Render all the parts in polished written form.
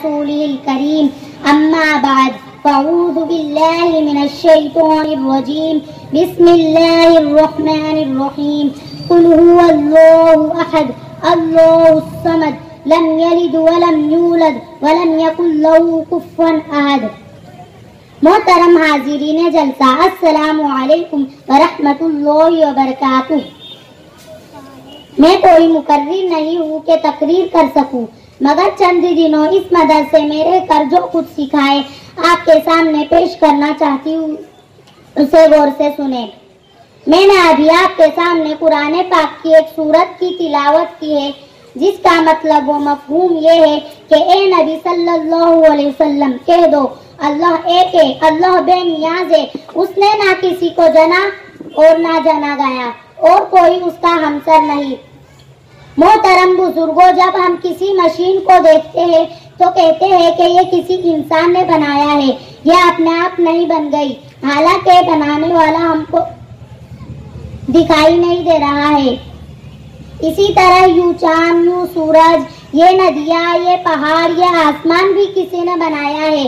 رسوله الكريم أما بعد فأعوذ بالله من الشيطان الرجيم بسم الله الرحمن الرحيم قل هو الله أحد الله الصمد لم يلد ولم يولد ولم يكن له كفوا أحد۔ محترم حاضرین جلسہ، السلام علیکم ورحمۃ اللہ وبرکاتہ۔ میں کوئی مقرر نہیں ہوں کہ تقریر کر سکوں، مگر چند دنوں اس مدرسے میرے کر جو کچھ سکھائے آپ کے سامنے پیش کرنا چاہتی ہوں، اسے غور سے سنیں۔ میں نے ابھی آپ کے سامنے قرآن پاک کی ایک سورت کی تلاوت کی ہے جس کا مطلب و مفہوم یہ ہے کہ اے نبی صلی اللہ علیہ وسلم کہہ دو اللہ ایک ہے، اللہ بے نیاز ہے، اس نے نہ کسی کو جنا اور نہ جنا گیا اور کوئی اس کا ہمسر نہیں۔ محترم بزرگوں، جب ہم کسی مشین کو دیکھتے ہیں تو کہتے ہیں کہ یہ کسی انسان نے بنایا ہے، یہ اپنے آپ نہیں بن گئی، حالانکہ بنانے والا ہم کو دکھائی نہیں دے رہا ہے۔ اسی طرح یوں چاند، یوں سورج، یہ ندیاں، یہ پہاڑ، یہ آسمان بھی کسی نے بنایا ہے،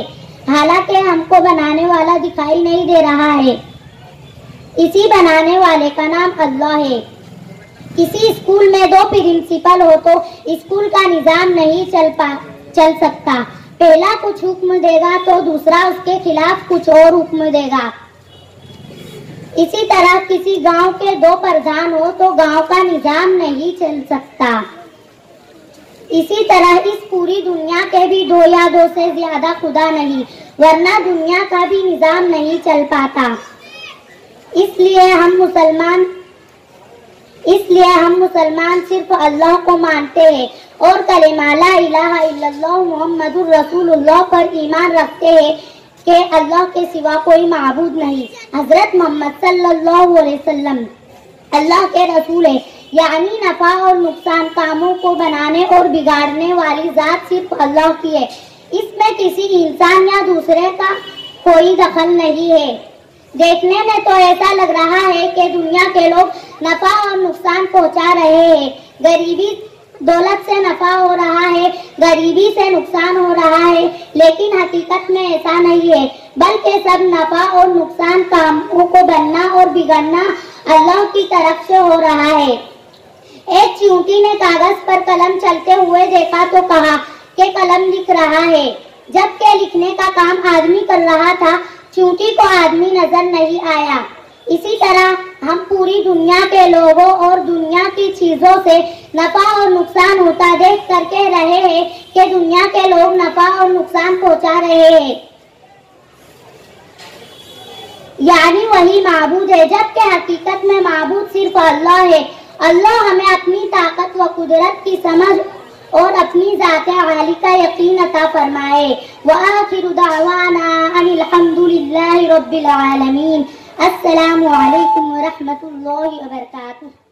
حالانکہ ہم کو بنانے والا دکھائی نہیں دے رہا ہے۔ اسی بنانے والے کا نام اللہ ہے۔ کسی اسکول میں دو پرنسپل ہو تو اسکول کا نظام نہیں چل سکتا، پہلا کچھ حکم دے گا تو دوسرا اس کے خلاف کچھ اور حکم دے گا۔ اسی طرح کسی گاؤں کے دو پردھان ہو تو گاؤں کا نظام نہیں چل سکتا۔ اسی طرح اس پوری دنیا کے بھی دو یا دو سے زیادہ خدا نہیں، ورنہ دنیا کا بھی نظام نہیں چل پاتا۔ اس لیے ہم مسلمان صرف اللہ کو مانتے ہیں اور کلمہ لا الہ الا اللہ محمد الرسول اللہ پر ایمان رکھتے ہیں کہ اللہ کے سوا کوئی معبود نہیں۔ حضرت محمد صلی اللہ علیہ وسلم اللہ کے رسول ہے، یعنی نفع اور نقصان کاموں کو بنانے اور بگاڑنے والی ذات صرف اللہ کی ہے، اس میں کسی انسان یا دوسرے کا کوئی دخل نہیں ہے۔ دیکھنے میں تو ایسا لگ رہا ہے کہ دنیا کے لوگ نفع اور نقصان پہنچا رہے ہیں، غریبی دولت سے نفع ہو رہا ہے، غریبی سے نقصان ہو رہا ہے، لیکن حقیقت میں ایسا نہیں ہے، بلکہ سب نفع اور نقصان کاموں کو بننا اور بگڑنا اللہ کی طرف سے ہو رہا ہے۔ ایک چیونٹی نے کاغذ پر قلم چلتے ہوئے دیکھا تو کہا کہ قلم لکھ رہا ہے، جبکہ لکھنے کا کام آدمی کر رہا تھا، چیونٹی کو آدمی نظر نہیں آیا۔ اسی طرح ہم پوری دنیا کے لوگوں اور دنیا کی چیزوں سے نفع اور نقصان ہوتا دیکھ کر کہہ رہے ہیں کہ دنیا کے لوگ نفع اور نقصان پہنچا رہے ہیں، یعنی وہی معبود ہے، جبکہ حقیقت میں معبود صرف اللہ ہے۔ اللہ ہمیں اپنی طاقت و قدرت کی سمجھ اور اپنی ذات عالی کا یقین عطا فرمائے۔ وآخر دعوانا ان الحمد للہ رب العالمین۔ السلام علیکم ورحمۃ اللہ وبرکاتہ۔